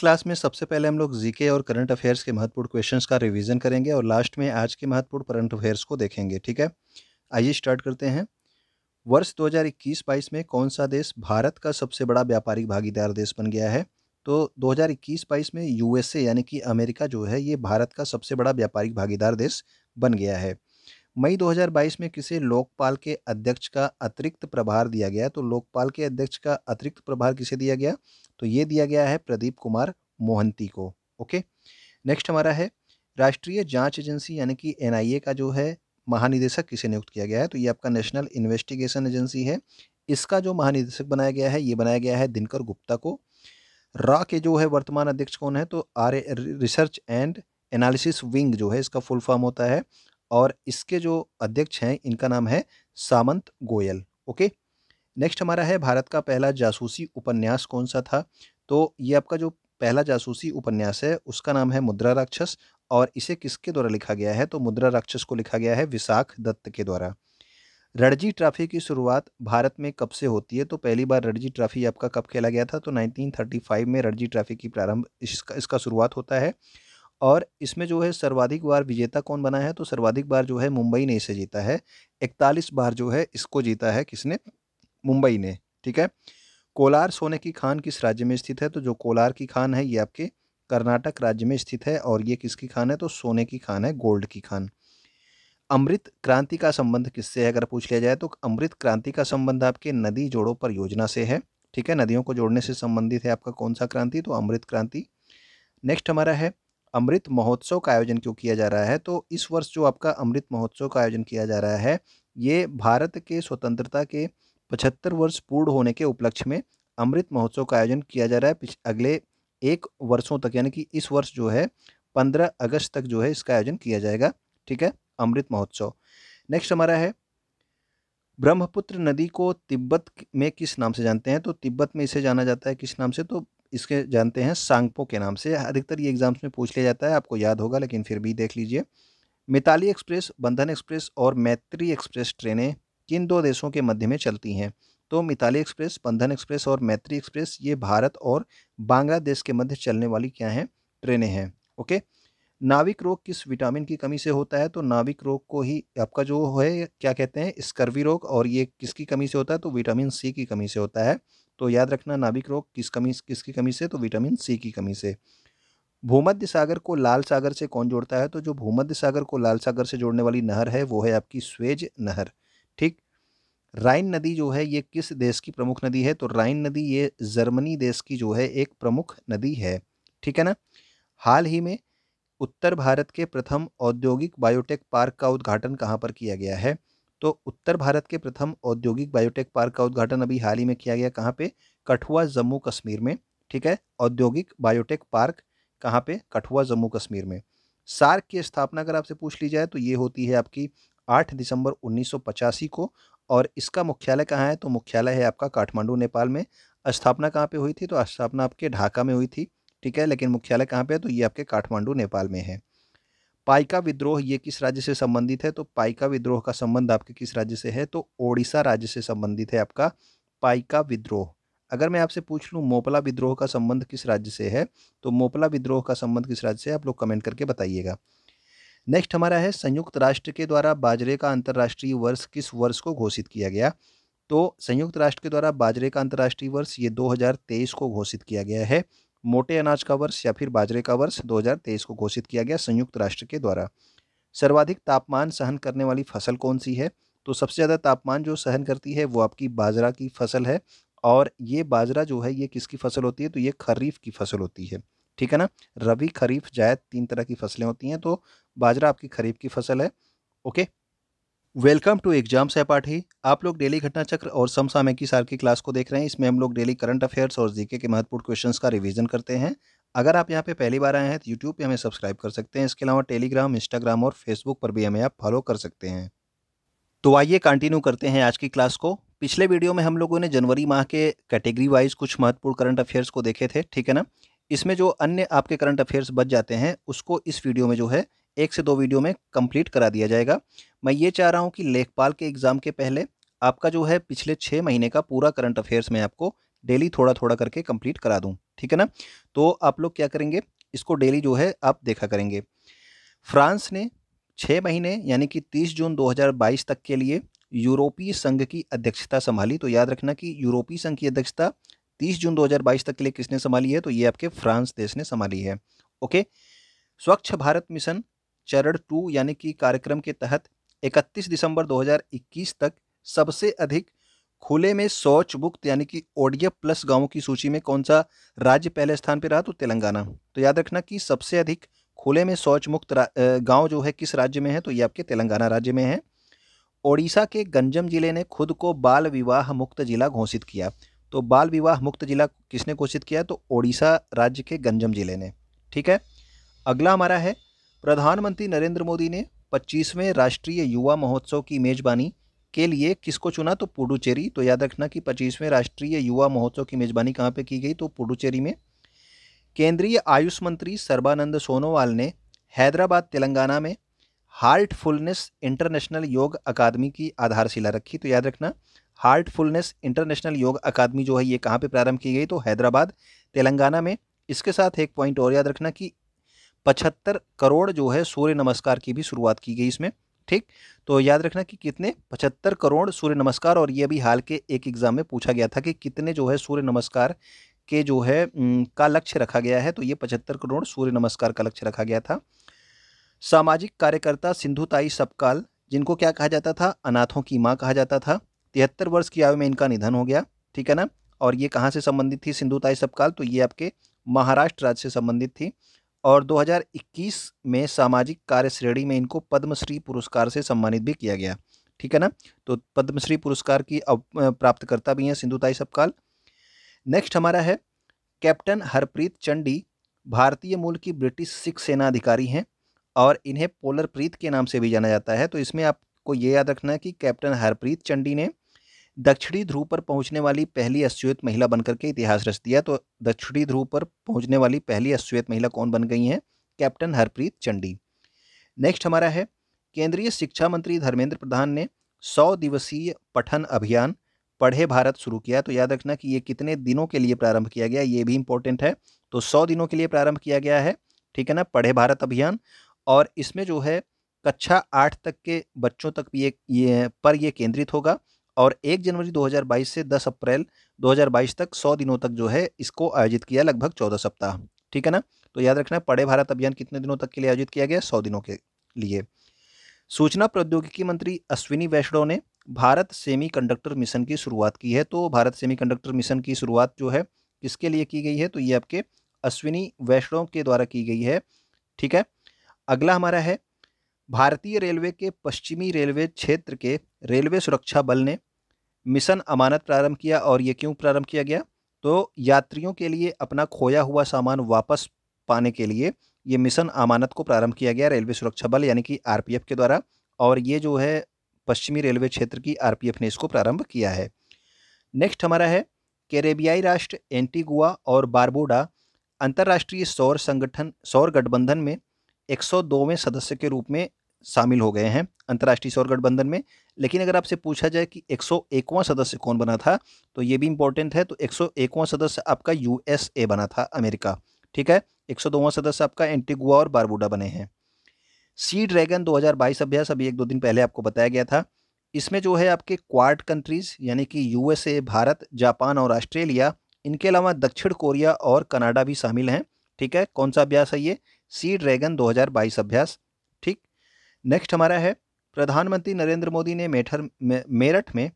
Class में सबसे पहले हम लोग जीके और करंट अफेयर्स के महत्वपूर्ण क्वेश्चंस का रिवीजन करेंगे और लास्ट में आज के महत्वपूर्ण करंट अफेयर्स को देखेंगे। ठीक है, आइए स्टार्ट करते हैं। वर्ष 2021-22 में कौन सा देश भारत का सबसे बड़ा व्यापारिक भागीदार देश बन गया है? तो 2021-22 में यूएसए यानी कि अमेरिका जो है ये भारत का सबसे बड़ा व्यापारिक भागीदार देश बन गया है। मई 2022 में किसे लोकपाल के अध्यक्ष का अतिरिक्त प्रभार दिया गया? तो लोकपाल के अध्यक्ष का अतिरिक्त प्रभार किसे दिया गया? तो ये दिया गया है प्रदीप कुमार मोहंती को। ओके, नेक्स्ट हमारा है राष्ट्रीय जांच एजेंसी यानी कि एनआईए का जो है महानिदेशक किसे नियुक्त किया गया है? तो ये आपका नेशनल इन्वेस्टिगेशन एजेंसी है। इसका जो महानिदेशक बनाया गया है ये बनाया गया है दिनकर गुप्ता को। रॉ के जो है वर्तमान अध्यक्ष कौन है? तो R research and analysis wing जो है इसका फुल फॉर्म होता है और इसके जो अध्यक्ष हैं इनका नाम है सामंत गोयल। ओके, नेक्स्ट हमारा है भारत का पहला जासूसी उपन्यास कौन सा था? तो ये आपका जो पहला जासूसी उपन्यास है उसका नाम है मुद्रा राक्षस और इसे किसके द्वारा लिखा गया है? तो मुद्रा राक्षस को लिखा गया है विशाख दत्त के द्वारा। रणजी ट्रॉफी की शुरुआत भारत में कब से होती है? तो पहली बार रणजी ट्रॉफी आपका कब खेला गया था? तो 1935 में रणजी ट्रॉफी की प्रारंभ इसका शुरुआत होता है और इसमें जो है सर्वाधिक बार विजेता कौन बना है? तो सर्वाधिक बार जो है मुंबई ने इसे जीता है। 41 बार जो है इसको जीता है किसने? मुंबई ने। ठीक है, कोलार सोने की खान किस राज्य में स्थित है? तो जो कोलार की खान है ये आपके कर्नाटक राज्य में स्थित है और ये किसकी खान है? तो सोने की खान है, गोल्ड की खान। अमृत क्रांति का संबंध किससे है अगर पूछ लिया जाए? तो अमृत क्रांति का संबंध आपके नदी जोड़ो परियोजना से है। ठीक है, नदियों को जोड़ने से संबंधित है आपका कौन सा क्रांति? तो अमृत क्रांति। नेक्स्ट हमारा है अमृत महोत्सव का आयोजन क्यों किया जा रहा है? तो इस वर्ष जो आपका अमृत महोत्सव का आयोजन किया जा रहा है ये भारत के स्वतंत्रता के 75 वर्ष पूर्ण होने के उपलक्ष्य में अमृत महोत्सव का आयोजन किया जा रहा है अगले 1 वर्षों तक, यानी कि इस वर्ष जो है 15 अगस्त तक जो है इसका आयोजन किया जाएगा। ठीक है, अमृत महोत्सव। नेक्स्ट हमारा है ब्रह्मपुत्र नदी को तिब्बत में किस नाम से जानते हैं? तो तिब्बत में इसे जाना जाता है किस नाम से? तो इसके जानते हैं सांगपो के नाम से। अधिकतर ये एग्जाम्स में पूछ लिया जाता है, आपको याद होगा लेकिन फिर भी देख लीजिए। मिताली एक्सप्रेस, बंधन एक्सप्रेस और मैत्री एक्सप्रेस ट्रेनें किन दो देशों के मध्य में चलती हैं? तो मिताली एक्सप्रेस, बंधन एक्सप्रेस और मैत्री एक्सप्रेस ये भारत और बांग्लादेश के मध्य चलने वाली क्या हैं? ट्रेनें हैं। ओके, नाविक रोग किस विटामिन की कमी से होता है? तो नाविक रोग को ही आपका जो है क्या कहते हैं? स्कर्वी रोग, और ये किसकी कमी से होता है? तो विटामिन सी की कमी से होता है। तो याद रखना नाविक रोग किसकी कमी से? तो विटामिन सी की कमी से। भूमध्य सागर को लाल सागर से कौन जोड़ता है? तो जो भूमध्य सागर को लाल सागर से जोड़ने वाली नहर है वो है आपकी स्वेज नहर। ठीक, राइन नदी जो है ये किस देश की प्रमुख नदी है? तो राइन नदी ये जर्मनी देश की जो है एक प्रमुख नदी है। ठीक है ना। हाल ही में उत्तर भारत के प्रथम औद्योगिक बायोटेक पार्क का उद्घाटन कहाँ पर किया गया है? तो उत्तर भारत के प्रथम औद्योगिक बायोटेक पार्क का उद्घाटन अभी हाल ही में किया गया कहाँ पे? कठुआ, जम्मू कश्मीर में। ठीक है, औद्योगिक बायोटेक पार्क कहाँ पे? कठुआ, जम्मू कश्मीर में। सार्क की स्थापना अगर आपसे पूछ ली जाए तो ये होती है आपकी 8 दिसंबर 1985 को और इसका मुख्यालय कहाँ है? तो मुख्यालय है आपका काठमांडू, नेपाल में। स्थापना कहाँ पे हुई थी? तो स्थापना आपके ढाका में हुई थी। ठीक है, लेकिन मुख्यालय कहाँ पे है? तो ये आपके काठमांडू, नेपाल में है। पाइका विद्रोह ये किस राज्य से संबंधित है? तो पाइका विद्रोह का संबंध आपके किस राज्य से है? तो ओडिशा राज्य से संबंधित है आपका पाइका विद्रोह। अगर मैं आपसे पूछ लूँ मोपला विद्रोह का संबंध किस राज्य से है? तो मोपला विद्रोह का संबंध किस राज्य से है? आप लोग कमेंट करके बताइएगा। नेक्स्ट हमारा है संयुक्त राष्ट्र के द्वारा बाजरे का अंतर्राष्ट्रीय वर्ष किस वर्ष को घोषित किया गया? तो संयुक्त राष्ट्र के द्वारा बाजरे का अंतर्राष्ट्रीय वर्ष ये 2023 को घोषित किया गया है। मोटे अनाज का वर्ष या फिर बाजरे का वर्ष 2023 को घोषित किया गया संयुक्त राष्ट्र के द्वारा। सर्वाधिक तापमान सहन करने वाली फसल कौन सी है? तो सबसे ज़्यादा तापमान जो सहन करती है वो आपकी बाजरा की फसल है और ये बाजरा जो है ये किसकी फसल होती है? तो ये खरीफ की फसल होती है। ठीक है ना, रबी, खरीफ, जायद 3 तरह की फसलें होती हैं, तो बाजरा आपकी खरीफ की फसल है। ओके, वेलकम टू एग्जाम सहपाठी। आप लोग डेली घटना चक्र और समसामयिकी सार की क्लास को देख रहे हैं। इसमें हम लोग डेली करंट अफेयर्स और जीके के महत्वपूर्ण क्वेश्चंस का रिवीजन करते हैं। अगर आप यहाँ पे पहली बार आए हैं तो यूट्यूब पे हमें सब्सक्राइब कर सकते हैं। इसके अलावा टेलीग्राम, इंस्टाग्राम और फेसबुक पर भी हमें आप फॉलो कर सकते हैं। तो आइए कंटिन्यू करते हैं आज की क्लास को। पिछले वीडियो में हम लोगों ने जनवरी माह के कैटेगरी वाइज कुछ महत्वपूर्ण करंट अफेयर्स को देखे थे। ठीक है ना, इसमें जो अन्य आपके करंट अफेयर्स बच जाते हैं उसको इस वीडियो में जो है 1 से 2 वीडियो में कंप्लीट करा दिया जाएगा। मैं ये चाह रहा हूँ कि लेखपाल के एग्ज़ाम के पहले आपका जो है पिछले 6 महीने का पूरा करंट अफेयर्स मैं आपको डेली थोड़ा थोड़ा करके कंप्लीट करा दूँ। ठीक है ना। तो आप लोग क्या करेंगे, इसको डेली जो है आप देखा करेंगे। फ्रांस ने 6 महीने यानी कि 30 जून 2022 तक के लिए यूरोपीय संघ की अध्यक्षता संभाली। तो याद रखना कि यूरोपीय संघ की अध्यक्षता 30 जून 2022 तक के लिए किसने संभाली है, तो ये आपके फ्रांस देश ने संभाली है। ओके। स्वच्छ भारत मिशन चरण 2 यानी कि कार्यक्रम के तहत 31 दिसंबर 2021 तक सबसे अधिक खुले में शौच मुक्त यानी कि ओडीएफ प्लस गांवों की सूची में कौन सा राज्य पहले स्थान पर रहा, तो तेलंगाना। तो याद रखना कि सबसे अधिक खुले में शौच मुक्त गांव जो है किस राज्य में है, तो ये आपके तेलंगाना राज्य में है। ओडिशा के गंजम जिले ने खुद को बाल विवाह मुक्त जिला घोषित किया। तो बाल विवाह मुक्त जिला किसने घोषित किया, तो ओडिशा राज्य के गंजम जिले ने। ठीक है। अगला हमारा है, प्रधानमंत्री नरेंद्र मोदी ने 25वें राष्ट्रीय युवा महोत्सव की मेजबानी के लिए किसको चुना, तो पुडुचेरी। तो याद रखना कि 25वें राष्ट्रीय युवा महोत्सव की मेजबानी कहाँ पे की गई, तो पुडुचेरी में। केंद्रीय आयुष मंत्री सर्बानंद सोनोवाल ने हैदराबाद तेलंगाना में हार्टफुलनेस इंटरनेशनल योग अकादमी की आधारशिला रखी। तो याद रखना हार्टफुलनेस इंटरनेशनल योग अकादमी जो है ये कहाँ पे प्रारंभ की गई, तो हैदराबाद तेलंगाना में। इसके साथ एक पॉइंट और याद रखना कि 75 करोड़ जो है सूर्य नमस्कार की भी शुरुआत की गई इसमें। ठीक। तो याद रखना कि कितने, 75 करोड़ सूर्य नमस्कार। और ये भी हाल के एक एग्जाम में पूछा गया था कि कितने जो है सूर्य नमस्कार के जो है का लक्ष्य रखा गया है, तो ये 75 करोड़ सूर्य नमस्कार का लक्ष्य रखा गया था। सामाजिक कार्यकर्ता सिंधुताई सपकाल, जिनको क्या कहा जाता था, अनाथों की मां कहा जाता था। 73 वर्ष की आयु में इनका निधन हो गया। ठीक है ना। और ये कहाँ से संबंधित थी सिंधुताई सपकाल, तो ये आपके महाराष्ट्र राज्य से संबंधित थी। और 2021 में सामाजिक कार्य श्रेणी में इनको पद्मश्री पुरस्कार से सम्मानित भी किया गया। ठीक है ना। तो पद्मश्री पुरस्कार की प्राप्तकर्ता भी हैं सिंधुताई सपकाल। नेक्स्ट हमारा है, कैप्टन हरप्रीत चंडी भारतीय मूल की ब्रिटिश सिख सेना अधिकारी हैं और इन्हें पोलर प्रीत के नाम से भी जाना जाता है। तो इसमें आपको ये याद रखना है कि कैप्टन हरप्रीत चंडी ने दक्षिणी ध्रुव पर पहुंचने वाली पहली अश्वेत महिला बनकर के इतिहास रच दिया। तो दक्षिणी ध्रुव पर पहुंचने वाली पहली अश्वेत महिला कौन बन गई हैं, कैप्टन हरप्रीत चंडी। नेक्स्ट हमारा है, केंद्रीय शिक्षा मंत्री धर्मेंद्र प्रधान ने 100 दिवसीय पठन अभियान पढ़े भारत शुरू किया। तो याद रखना कि ये कितने दिनों के लिए प्रारंभ किया गया, ये भी इंपॉर्टेंट है। तो 100 दिनों के लिए प्रारंभ किया गया है। ठीक है ना, पढ़े भारत अभियान। और इसमें जो है कक्षा 8 तक के बच्चों तक भी ये केंद्रित होगा। और 1 जनवरी 2022 से 10 अप्रैल 2022 तक 100 दिनों तक जो है इसको आयोजित किया, लगभग 14 सप्ताह। ठीक है ना। तो याद रखना पढ़े भारत अभियान कितने दिनों तक के लिए आयोजित किया गया, 100 दिनों के लिए। सूचना प्रौद्योगिकी मंत्री अश्विनी वैष्णव ने भारत सेमीकंडक्टर मिशन की शुरुआत की है। तो भारत सेमीकंडक्टर मिशन की शुरुआत जो है किसके लिए की गई है, तो ये आपके अश्विनी वैष्णव के द्वारा की गई है। ठीक है। अगला हमारा है, भारतीय रेलवे के पश्चिमी रेलवे क्षेत्र के रेलवे सुरक्षा बल ने मिशन अमानत प्रारंभ किया। और ये क्यों प्रारंभ किया गया, तो यात्रियों के लिए अपना खोया हुआ सामान वापस पाने के लिए ये मिशन अमानत को प्रारंभ किया गया रेलवे सुरक्षा बल यानी कि आरपीएफ के द्वारा। और ये जो है पश्चिमी रेलवे क्षेत्र की आरपीएफ ने इसको प्रारंभ किया है। नेक्स्ट हमारा है, कैरेबियाई राष्ट्र एंटीगुआ और बारबुडा अंतर्राष्ट्रीय सौर गठबंधन में 102वें सदस्य के रूप में शामिल हो गए हैं अंतर्राष्ट्रीय सौर गठबंधन में। लेकिन अगर आपसे पूछा जाए कि 101वां सदस्य कौन बना था, तो ये भी इंपॉर्टेंट है। तो 101वां सदस्य आपका यूएसए बना था, अमेरिका। ठीक है। 102वां सदस्य आपका एंटीगुआ और बारबुडा बने हैं। सी ड्रैगन 2022 अभ्यास अभी 1-2 दिन पहले आपको बताया गया था। इसमें जो है आपके क्वाड कंट्रीज यानी कि यूएसए, भारत, जापान और ऑस्ट्रेलिया, इनके अलावा दक्षिण कोरिया और कनाडा भी शामिल हैं। ठीक है। कौन सा अभ्यास है ये, सी ड्रैगन 2022 अभ्यास। ठीक। नेक्स्ट हमारा है, प्रधानमंत्री नरेंद्र मोदी ने मेरठ में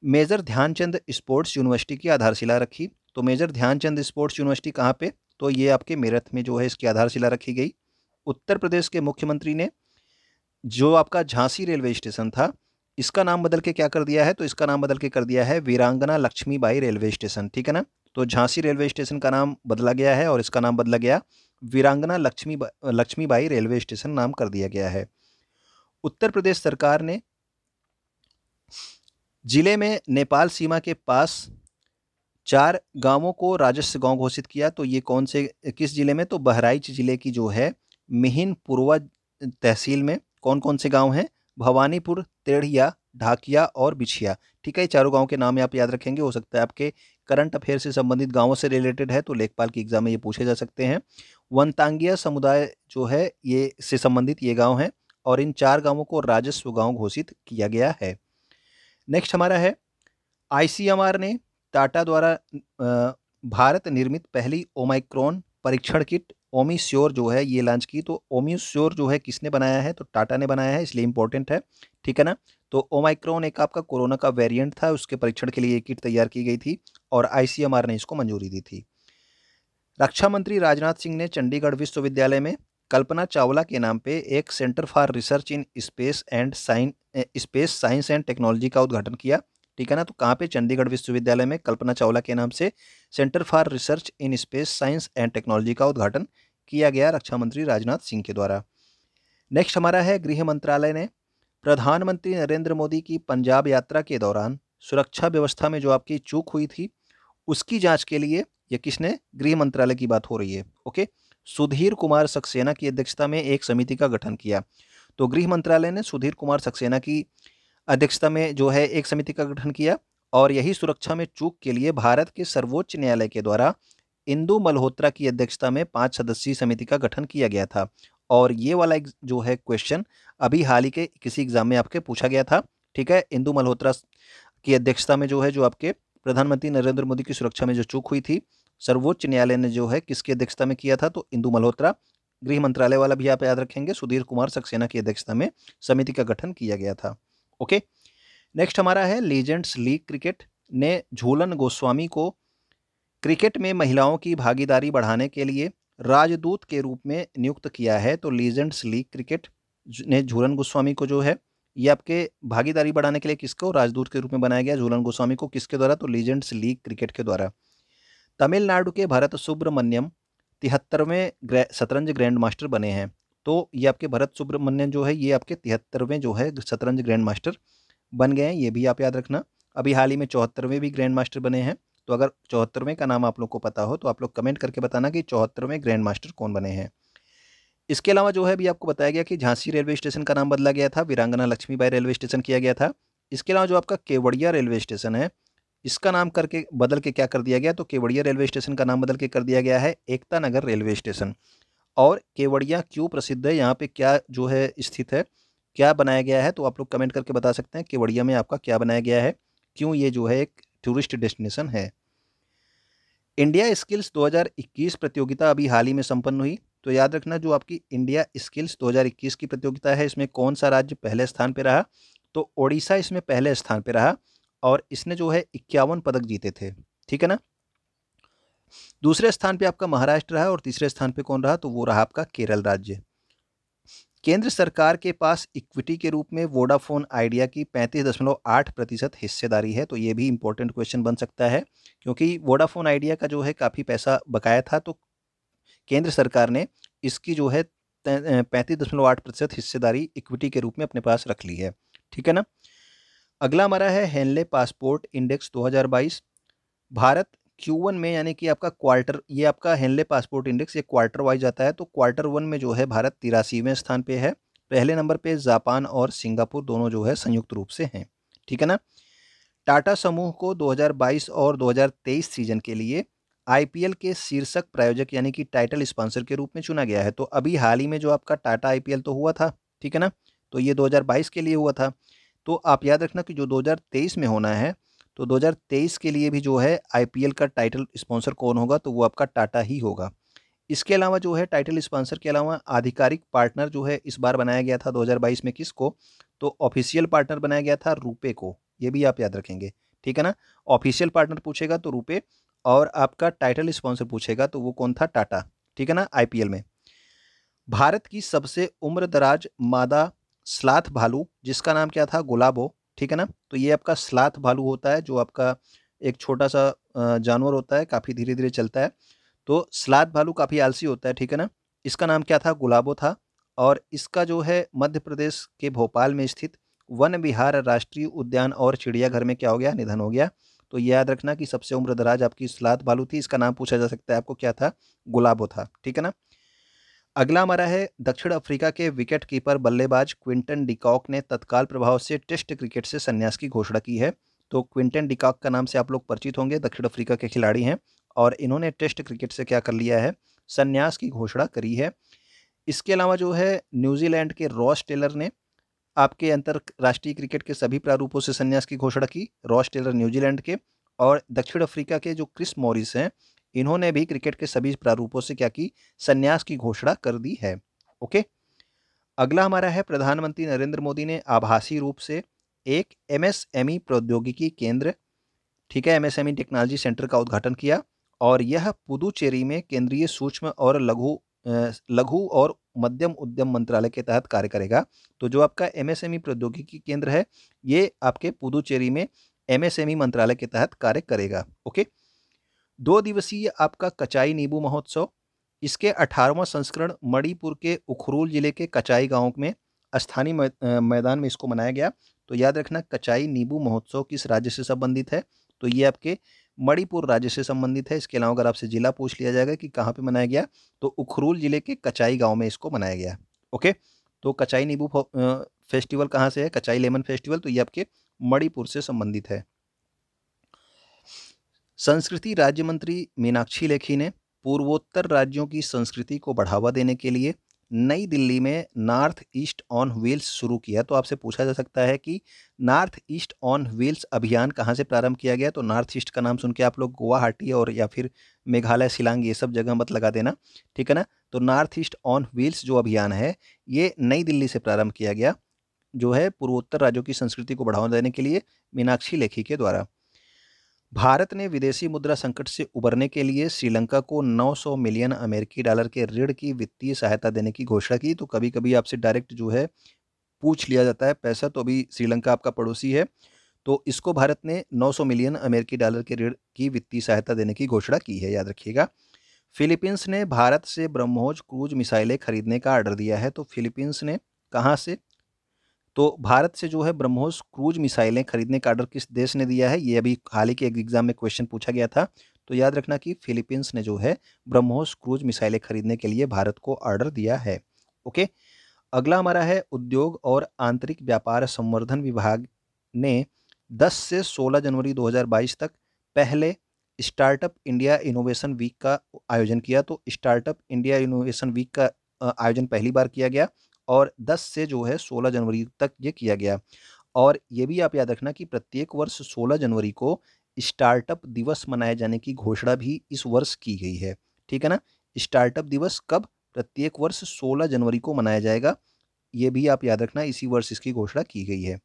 मेजर ध्यानचंद स्पोर्ट्स यूनिवर्सिटी की आधारशिला रखी। तो मेजर ध्यानचंद स्पोर्ट्स यूनिवर्सिटी कहाँ पे, तो ये आपके मेरठ में जो है इसकी आधारशिला रखी गई। उत्तर प्रदेश के मुख्यमंत्री ने जो आपका झांसी रेलवे स्टेशन था, इसका नाम बदल के क्या कर दिया है, तो इसका नाम बदल के कर दिया है वीरांगना लक्ष्मीबाई रेलवे स्टेशन। ठीक है ना। तो झांसी रेलवे स्टेशन का नाम बदला गया है और इसका नाम बदला गया वीरांगना लक्ष्मीबाई रेलवे स्टेशन नाम कर दिया गया है। उत्तर प्रदेश सरकार ने जिले में नेपाल सीमा के पास 4 गांवों को राजस्व गांव घोषित किया। तो ये कौन से, किस जिले में, तो बहराइच जिले की जो है मिहिन पूर्वा तहसील में कौन कौन से गांव हैं, भवानीपुर, तेढ़िया, ढाकिया और बिछिया। ठीक है। चारों गांव के नाम आप याद रखेंगे, हो सकता है आपके करंट अफेयर से संबंधित गांवों से रिलेटेड है, तो लेखपाल की एग्जाम में ये पूछे जा सकते हैं। वनतांगिया समुदाय जो है ये से संबंधित ये गांव है, और इन 4 गांवों को राजस्व गांव घोषित किया गया है। नेक्स्ट हमारा है, आईसीएमआर ने टाटा द्वारा भारत निर्मित पहली ओमाइक्रॉन परीक्षण किट ओमीश्योर जो है ये लॉन्च की। तो ओमीश्योर जो है किसने बनाया है, तो टाटा ने बनाया है, इसलिए इंपॉर्टेंट है, ठीक है ना। तो ओमाइक्रॉन एक आपका कोरोना का वेरिएंट था, उसके परीक्षण के लिए ये किट तैयार की गई थी और आईसीएमआर ने इसको मंजूरी दी थी। रक्षा मंत्री राजनाथ सिंह ने चंडीगढ़ विश्वविद्यालय में कल्पना चावला के नाम पे एक centre for research in space science and technology का उद्घाटन किया, ठीक है ना। तो कहाँ पे, चंडीगढ़ विश्वविद्यालय में कल्पना चावला के नाम से centre for research in space science and technology का उद्घाटन किया गया रक्षा मंत्री राजनाथ सिंह के द्वारा। नेक्स्ट हमारा है, गृह मंत्रालय ने प्रधानमंत्री नरेंद्र मोदी की पंजाब यात्रा के दौरान सुरक्षा व्यवस्था में जो आपकी चूक हुई थी उसकी जांच के लिए, ये किसने, गृह मंत्रालय की बात हो रही है, ओके, सुधीर कुमार सक्सेना की अध्यक्षता में एक समिति का गठन किया। तो गृह मंत्रालय ने सुधीर कुमार सक्सेना की अध्यक्षता में जो है एक समिति का गठन किया, और यही सुरक्षा में चूक के लिए भारत के सर्वोच्च न्यायालय के द्वारा इंदु मल्होत्रा की अध्यक्षता में 5 सदस्यीय समिति का गठन किया गया था। और ये वाला जो है क्वेश्चन अभी हाल ही के किसी एग्जाम में आपके पूछा गया था, ठीक है। इंदु मल्होत्रा की अध्यक्षता में जो है जो आपके प्रधानमंत्री नरेंद्र मोदी की सुरक्षा में जो चूक हुई थी, सर्वोच्च न्यायालय ने जो है किसकी अध्यक्षता में किया था, तो इंदु मल्होत्रा। गृह मंत्रालय वाला भी आप याद रखेंगे, सुधीर कुमार सक्सेना की अध्यक्षता में समिति का गठन किया गया था, ओके। नेक्स्ट हमारा है, लीजेंड्स लीग क्रिकेट ने झूलन गोस्वामी को क्रिकेट में महिलाओं की भागीदारी बढ़ाने के लिए राजदूत के रूप में नियुक्त किया है। तो लीजेंड्स लीग क्रिकेट ने झूलन गोस्वामी को जो है ये आपके भागीदारी बढ़ाने के लिए किसको राजदूत के रूप में बनाया गया, झूलन गोस्वामी को, किसके द्वारा, तो लीजेंड्स लीग क्रिकेट के द्वारा। तमिलनाडु के भरत सुब्रमण्यम 73वें शतरंज ग्रैंड मास्टर बने हैं। तो ये आपके भरत सुब्रमण्यम जो है ये आपके 73वें जो है शतरंज ग्रैंड मास्टर बन गए हैं, ये भी आप याद रखना। अभी हाल ही में 74वें भी ग्रैंड मास्टर बने हैं। तो अगर 74वें का नाम आप लोग को पता हो तो आप लोग कमेंट करके बताना कि 74वें ग्रैंड मास्टर कौन बने हैं। इसके अलावा जो है अभी आपको बताया गया कि झांसी रेलवे स्टेशन का नाम बदला गया था, वीरांगना लक्ष्मीबाई रेलवे स्टेशन किया गया था। इसके अलावा जो आपका केवड़िया रेलवे स्टेशन है इसका नाम करके बदल के क्या कर दिया गया, तो केवड़िया रेलवे स्टेशन का नाम बदल के कर दिया गया है एकता नगर रेलवे स्टेशन। और केवड़िया क्यों प्रसिद्ध है, यहाँ पे क्या जो है स्थित है, क्या बनाया गया है, तो आप लोग कमेंट करके बता सकते हैं केवड़िया में आपका क्या बनाया गया है, क्यों ये जो है एक टूरिस्ट डेस्टिनेशन है। इंडिया स्किल्स 2021 प्रतियोगिता अभी हाल ही में संपन्न हुई। तो याद रखना जो आपकी इंडिया स्किल्स 2021 की प्रतियोगिता है इसमें कौन सा राज्य पहले स्थान पे रहा, तो ओडिशा इसमें पहले स्थान पे रहा और इसने जो है 51 पदक जीते थे, ठीक है ना। दूसरे स्थान पे आपका महाराष्ट्र रहा और तीसरे स्थान पे कौन रहा, तो वो रहा आपका केरल राज्य। केंद्र सरकार के पास इक्विटी के रूप में वोडाफोन आइडिया की 35.8% हिस्सेदारी है। तो ये भी इंपॉर्टेंट क्वेश्चन बन सकता है क्योंकि वोडाफोन आइडिया का जो है काफ़ी पैसा बकाया था, तो केंद्र सरकार ने इसकी जो है 35.8% हिस्सेदारी इक्विटी के रूप में अपने पास रख ली है, ठीक है ना। अगला हमारा है Henley passport index 2022। Bharat Q1 में यानी कि आपका क्वार्टर, ये आपका हेनले पासपोर्ट इंडेक्स ये क्वार्टर वाइज आता है। तो क्वार्टर 1 में जो है भारत 83वें स्थान पे है। पहले नंबर पे जापान और सिंगापुर दोनों जो है संयुक्त रूप से हैं, ठीक है ना। टाटा समूह को 2022 और 2023 सीजन के लिए IPL के शीर्षक प्रायोजक यानी कि टाइटल स्पॉन्सर के रूप में चुना गया है। तो अभी हाल ही में जो आपका टाटा IPL तो हुआ था, ठीक है ना, तो ये 2022 के लिए हुआ था। तो आप याद रखना कि जो 2023 में होना है तो 2023 के लिए भी जो है IPL का टाइटल स्पॉन्सर कौन होगा, तो वो आपका टाटा ही होगा। इसके अलावा जो है टाइटल स्पॉन्सर के अलावा आधिकारिक पार्टनर जो है इस बार बनाया गया था 2022 में किसको, तो ऑफिशियल पार्टनर बनाया गया था रुपे को, ये भी आप याद रखेंगे, ठीक है ना। ऑफिशियल पार्टनर पूछेगा तो रुपे और आपका टाइटल स्पॉन्सर पूछेगा तो वो कौन था, टाटा, ठीक है ना। IPL में भारत की सबसे उम्रदराज मादा स्लाथ भालू जिसका नाम क्या था, गुलाबो, ठीक है ना। तो ये आपका स्लाथ भालू होता है जो आपका एक छोटा सा जानवर होता है, काफ़ी धीरे धीरे चलता है। तो स्लाथ भालू काफ़ी आलसी होता है, ठीक है ना। इसका नाम क्या था, गुलाबो था। और इसका जो है मध्य प्रदेश के भोपाल में स्थित वन विहार राष्ट्रीय उद्यान और चिड़ियाघर में क्या हो गया, निधन हो गया। तो ये याद रखना कि सबसे उम्रदराज आपकी स्लाथ भालू थी, इसका नाम पूछा जा सकता है आपको, क्या था, गुलाबो था, ठीक है ना। अगला हमारा है दक्षिण अफ्रीका के विकेट कीपर बल्लेबाज क्विंटन डिकॉक ने तत्काल प्रभाव से टेस्ट क्रिकेट से संन्यास की घोषणा की है। तो क्विंटन डिकॉक का नाम से आप लोग परिचित होंगे, दक्षिण अफ्रीका के खिलाड़ी हैं और इन्होंने टेस्ट क्रिकेट से क्या कर लिया है, संन्यास की घोषणा करी है। इसके अलावा जो है न्यूजीलैंड के रॉस टेलर ने आपके अंतरराष्ट्रीय क्रिकेट के सभी प्रारूपों से संन्यास की घोषणा की, रॉस टेलर न्यूजीलैंड के, और दक्षिण अफ्रीका के जो क्रिस मॉरिस हैं इन्होंने भी क्रिकेट के सभी प्रारूपों से क्या की, संन्यास की घोषणा कर दी है। ओके, अगला हमारा है प्रधानमंत्री नरेंद्र मोदी ने आभासी रूप से एक एमएसएमई प्रौद्योगिकी केंद्र, ठीक है, एमएसएमई टेक्नोलॉजी सेंटर का उद्घाटन किया और यह पुदुचेरी में केंद्रीय सूक्ष्म और लघु और मध्यम उद्यम मंत्रालय के तहत कार्य करेगा। तो जो आपका एमएसएमई प्रौद्योगिकी केंद्र है ये आपके पुदुचेरी में एमएसएमई मंत्रालय के तहत कार्य करेगा। ओके, 2 दिवसीय आपका कचाई नींबू महोत्सव, इसके 18वां संस्करण मणिपुर के उखरूल जिले के कचाई गांव में स्थानीय मैदान में इसको मनाया गया। तो याद रखना कचाई नींबू महोत्सव किस राज्य से संबंधित है, तो ये आपके मणिपुर राज्य से संबंधित है। इसके अलावा अगर आपसे जिला पूछ लिया जाएगा कि कहाँ पे मनाया गया, तो उखरूल जिले के कचाई गांव में इसको मनाया गया। ओके, तो कचाई नींबू फेस्टिवल कहाँ से है, कचाई लेमन फेस्टिवल, तो ये आपके मणिपुर से संबंधित है। संस्कृति राज्य मंत्री मीनाक्षी लेखी ने पूर्वोत्तर राज्यों की संस्कृति को बढ़ावा देने के लिए नई दिल्ली में नॉर्थ ईस्ट ऑन व्हील्स शुरू किया। तो आपसे पूछा जा सकता है कि नॉर्थ ईस्ट ऑन व्हील्स अभियान कहाँ से प्रारंभ किया गया, तो नॉर्थ ईस्ट का नाम सुन के आप लोग गुवाहाटी और या फिर मेघालय, शिलांग ये सब जगह मत लगा देना, ठीक है ना। तो नॉर्थ ईस्ट ऑन व्हील्स जो अभियान है ये नई दिल्ली से प्रारंभ किया गया, जो है पूर्वोत्तर राज्यों की संस्कृति को बढ़ावा देने के लिए मीनाक्षी लेखी के द्वारा। भारत ने विदेशी मुद्रा संकट से उबरने के लिए श्रीलंका को 900 मिलियन अमेरिकी डॉलर के ऋण की वित्तीय सहायता देने की घोषणा की। तो कभी कभी आपसे डायरेक्ट जो है पूछ लिया जाता है पैसा, तो अभी श्रीलंका आपका पड़ोसी है, तो इसको भारत ने 900 मिलियन अमेरिकी डॉलर के ऋण की वित्तीय सहायता देने की घोषणा की है, याद रखिएगा। फिलीपींस ने भारत से ब्रह्मोस क्रूज मिसाइलें खरीदने का ऑर्डर दिया है। तो फिलीपींस ने कहाँ से, तो भारत से जो है ब्रह्मोस क्रूज मिसाइलें खरीदने का ऑर्डर किस देश ने दिया है, ये अभी हाल ही के एग्जाम में क्वेश्चन पूछा गया था। तो याद रखना कि फिलीपींस ने जो है ब्रह्मोस क्रूज मिसाइलें खरीदने के लिए भारत को ऑर्डर दिया है। ओके, अगला हमारा है उद्योग और आंतरिक व्यापार संवर्धन विभाग ने 10 से 16 जनवरी 2022 तक पहले स्टार्टअप इंडिया इनोवेशन वीक का आयोजन किया। तो स्टार्टअप इंडिया इनोवेशन वीक का आयोजन पहली बार किया गया और 10 से जो है 16 जनवरी तक ये किया गया। और ये भी आप याद रखना कि प्रत्येक वर्ष 16 जनवरी को स्टार्टअप दिवस मनाए जाने की घोषणा भी इस वर्ष की गई है, ठीक है ना। स्टार्टअप दिवस कब, प्रत्येक वर्ष 16 जनवरी को मनाया जाएगा, ये भी आप याद रखना, इसी वर्ष इसकी घोषणा की गई है।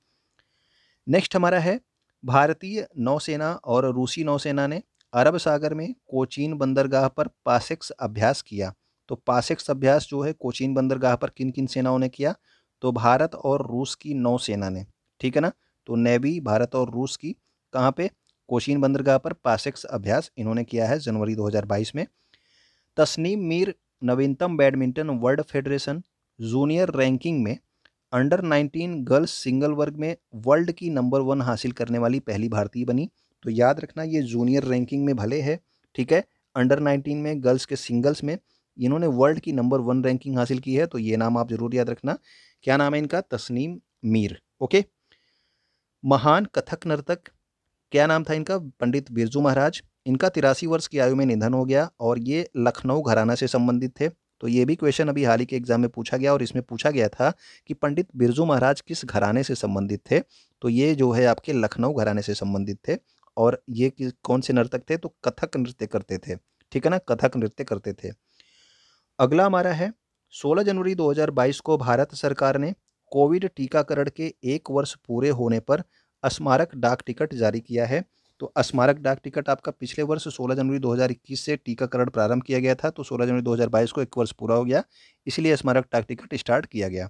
नेक्स्ट हमारा है भारतीय नौसेना और रूसी नौसेना ने अरब सागर में कोचीन बंदरगाह पर पासेक्स अभ्यास किया। तो पासेक्स अभ्यास जो है कोचीन बंदरगाह पर किन किन सेनाओं ने किया, तो भारत और रूस की नौसेना ने, ठीक है ना। तो नेवी भारत और रूस की कहाँ पे, कोचीन बंदरगाह पर पासेक्स अभ्यास इन्होंने किया है जनवरी 2022 में। तस्नीम मीर नवीनतम badminton world federation junior ranking में अंडर 19 गर्ल्स सिंगल वर्ग में वर्ल्ड की नंबर 1 हासिल करने वाली पहली भारतीय बनी। तो याद रखना ये जूनियर रैंकिंग में भले है, ठीक है, अंडर 19 में गर्ल्स के सिंगल्स में इन्होंने वर्ल्ड की नंबर 1 रैंकिंग हासिल की है। तो ये नाम आप जरूर याद रखना, क्या नाम है इनका, तस्नीम मीर। ओके, महान कथक नर्तक, क्या नाम था इनका, पंडित बिरजू महाराज। इनका 83 वर्ष की आयु में निधन हो गया और ये लखनऊ घराना से संबंधित थे। तो ये भी क्वेश्चन अभी हाल ही के एग्जाम में पूछा गया और इसमें पूछा गया था कि पंडित बिरजू महाराज किस घराने से संबंधित थे। तो ये जो है आपके लखनऊ घराने से संबंधित थे और ये कौन से नर्तक थे, तो कथक नृत्य करते थे, ठीक है ना, कथक नृत्य करते थे। अगला हमारा है 16 जनवरी 2022 को भारत सरकार ने कोविड टीकाकरण के 1 वर्ष पूरे होने पर स्मारक डाक टिकट जारी किया है। तो स्मारक डाक टिकट आपका पिछले वर्ष 16 जनवरी 2021 से टीकाकरण प्रारंभ किया गया था, तो 16 जनवरी 2022 को 1 वर्ष पूरा हो गया, इसलिए स्मारक डाक टिकट स्टार्ट किया गया।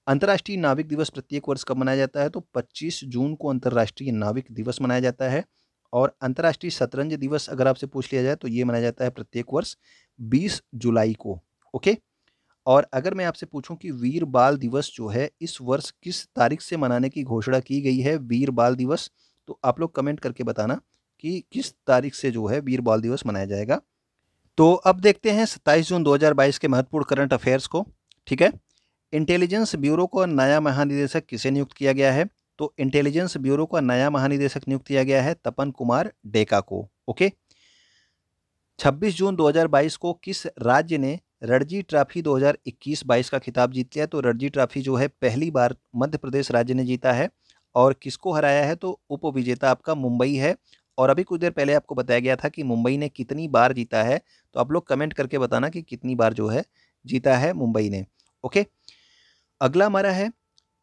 अंतर्राष्ट्रीय नाविक दिवस प्रत्येक वर्ष कब मनाया जाता है, तो 25 जून को अंतर्राष्ट्रीय नाविक दिवस मनाया जाता है। और अंतर्राष्ट्रीय शतरंज दिवस अगर आपसे पूछ लिया जाए तो ये मनाया जाता है प्रत्येक वर्ष 20 जुलाई को। ओके, और अगर मैं आपसे पूछूं कि वीर बाल दिवस जो है इस वर्ष किस तारीख से मनाने की घोषणा की गई है, वीर बाल दिवस, तो आप लोग कमेंट करके बताना कि किस तारीख से जो है वीर बाल दिवस मनाया जाएगा। तो अब देखते हैं 27 जून 2022 के महत्वपूर्ण करंट अफेयर्स को, ठीक है। इंटेलिजेंस ब्यूरो को नया महानिदेशक किसे नियुक्त किया गया है, तो इंटेलिजेंस ब्यूरो का नया महानिदेशक नियुक्त किया गया है तपन कुमार डेका को। ओके। 26 जून 2022 को किस राज्य ने रणजी ट्रॉफी 2021-22 का खिताब जीत लिया? तो रणजी ट्रॉफी जो है पहली बार मध्य प्रदेश राज्य ने जीता है। और किसको हराया है? तो उपविजेता आपका मुंबई है। और अभी कुछ देर पहले आपको बताया गया था कि मुंबई ने कितनी बार जीता है, तो आप लोग कमेंट करके बताना कि कितनी बार जो है जीता है मुंबई ने। ओके। अगला हमारा है,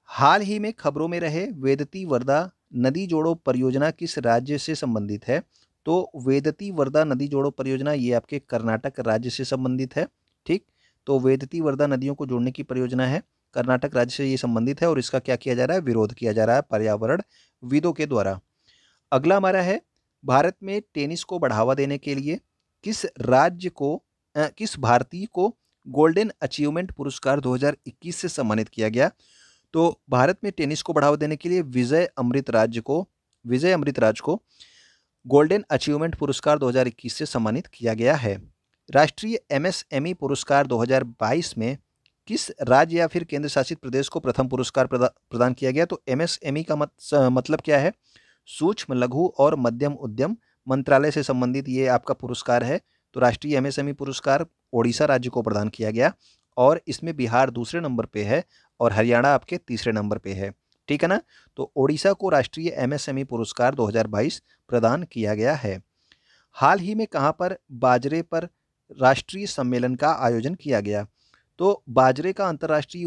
हाल ही में खबरों में रहे वेदती वर्धा नदी जोड़ो परियोजना किस राज्य से संबंधित है? तो वेदती वर्धा नदी जोड़ो परियोजना ये आपके कर्नाटक राज्य से संबंधित है। ठीक, तो वेदती वर्धा नदियों को जोड़ने की परियोजना है, कर्नाटक राज्य से ये संबंधित है और इसका क्या किया जा रहा है? विरोध किया जा रहा है पर्यावरणविदों के द्वारा। अगला हमारा है, भारत में टेनिस को बढ़ावा देने के लिए किस भारतीय को गोल्डन अचीवमेंट पुरस्कार 2021 से सम्मानित किया गया? तो भारत में टेनिस को बढ़ावा देने के लिए विजय अमृत राज को गोल्डन अचीवमेंट पुरस्कार 2021 से सम्मानित किया गया है। राष्ट्रीय एमएसएमई पुरस्कार 2022 में किस राज्य या फिर केंद्र शासित प्रदेश को प्रथम पुरस्कार प्रदान किया गया? तो एमएसएमई का मतलब क्या है? सूक्ष्म लघु और मध्यम उद्यम मंत्रालय से संबंधित ये आपका पुरस्कार है। तो राष्ट्रीय एमएसएमई पुरस्कार ओडिशा राज्य को प्रदान किया गया और इसमें बिहार दूसरे नंबर पे है और हरियाणा आपके तीसरे नंबर पे है। ठीक है ना? तो ओडिशा को राष्ट्रीय एमएसएमई पुरस्कार 2022 प्रदान किया गया है। हाल ही में कहाँ पर बाजरे पर राष्ट्रीय सम्मेलन का आयोजन किया गया? तो बाजरे का अंतर्राष्ट्रीय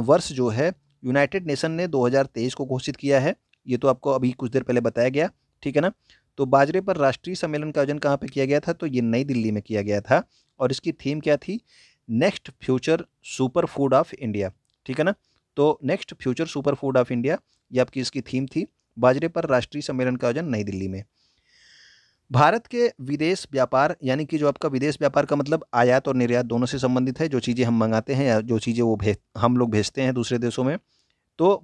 वर्ष जो है यूनाइटेड नेशन ने 2023 को घोषित किया है। ये तो आपको अभी कुछ देर पहले बताया गया। ठीक है ना? तो बाजरे पर राष्ट्रीय सम्मेलन का आयोजन कहाँ पे किया गया था? तो ये नई दिल्ली में किया गया था और इसकी थीम क्या थी? Next future super food of India. ठीक है ना? तो next future super food of India ये आपकी इसकी थीम थी। बाजरे पर राष्ट्रीय सम्मेलन का आयोजन नई दिल्ली में। भारत के विदेश व्यापार यानी कि जो आपका विदेश व्यापार का मतलब आयात और निर्यात दोनों से संबंधित है, जो चीज़ें हम मंगाते हैं या जो चीज़ें हम लोग भेजते हैं दूसरे देशों में। तो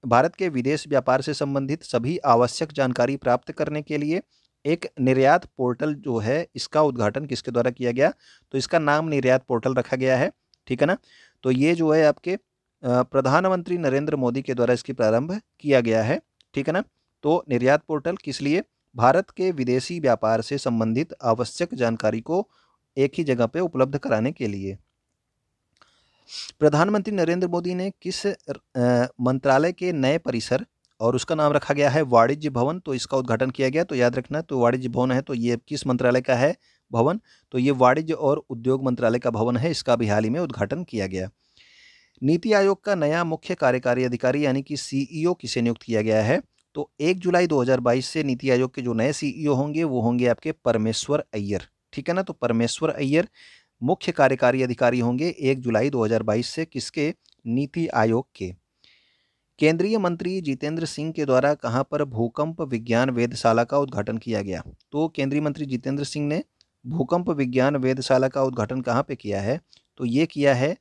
भारत के विदेश व्यापार से संबंधित सभी आवश्यक जानकारी प्राप्त करने के लिए एक निर्यात पोर्टल जो है इसका उद्घाटन किसके द्वारा किया गया? तो इसका नाम निर्यात पोर्टल रखा गया है। ठीक है ना? तो ये जो है आपके प्रधानमंत्री नरेंद्र मोदी के द्वारा इसकी प्रारंभ किया गया है। ठीक है ना? तो निर्यात पोर्टल किस लिए? भारत के विदेशी व्यापार से संबंधित आवश्यक जानकारी को एक ही जगह पे उपलब्ध कराने के लिए। प्रधानमंत्री नरेंद्र मोदी ने किस मंत्रालय के नए परिसर और उसका नाम रखा गया है वाणिज्य भवन, तो इसका उद्घाटन किया गया? तो याद रखना, तो वाणिज्य भवन है तो ये किस मंत्रालय का है भवन? तो ये वाणिज्य और उद्योग मंत्रालय का भवन है, इसका भी हाल ही में उद्घाटन किया गया। नीति आयोग का नया मुख्य कार्यकारी अधिकारी यानी कि सीईओ किसे नियुक्त किया गया है? तो 1 जुलाई 2022 से नीति आयोग के जो नए सीईओ होंगे वो होंगे आपके परमेश्वर अय्यर। ठीक है ना? तो परमेश्वर अय्यर मुख्य कार्यकारी अधिकारी होंगे 1 जुलाई 2022 से किसके? नीति आयोग के। केंद्रीय मंत्री जितेंद्र सिंह के द्वारा कहां पर भूकंप विज्ञान वेधशाला का उद्घाटन किया गया? तो केंद्रीय मंत्री जितेंद्र सिंह ने भूकंप विज्ञान वेधशाला का उद्घाटन कहां पे किया है? तो ये किया है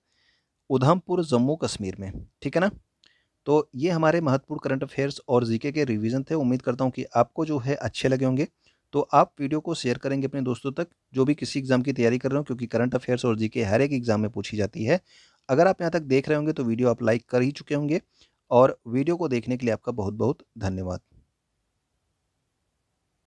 उधमपुर जम्मू कश्मीर में। ठीक है ना? तो ये हमारे महत्वपूर्ण करंट अफेयर्स और जीके के रिवीजन थे। उम्मीद करता हूँ कि आपको जो है अच्छे लगे होंगे। तो आप वीडियो को शेयर करेंगे अपने दोस्तों तक जो भी किसी एग्जाम की तैयारी कर रहे हो, क्योंकि करंट अफेयर्स और जीके हर एक एग्जाम में पूछी जाती है। अगर आप यहाँ तक देख रहे होंगे तो वीडियो आप लाइक कर ही चुके होंगे और वीडियो को देखने के लिए आपका बहुत बहुत धन्यवाद।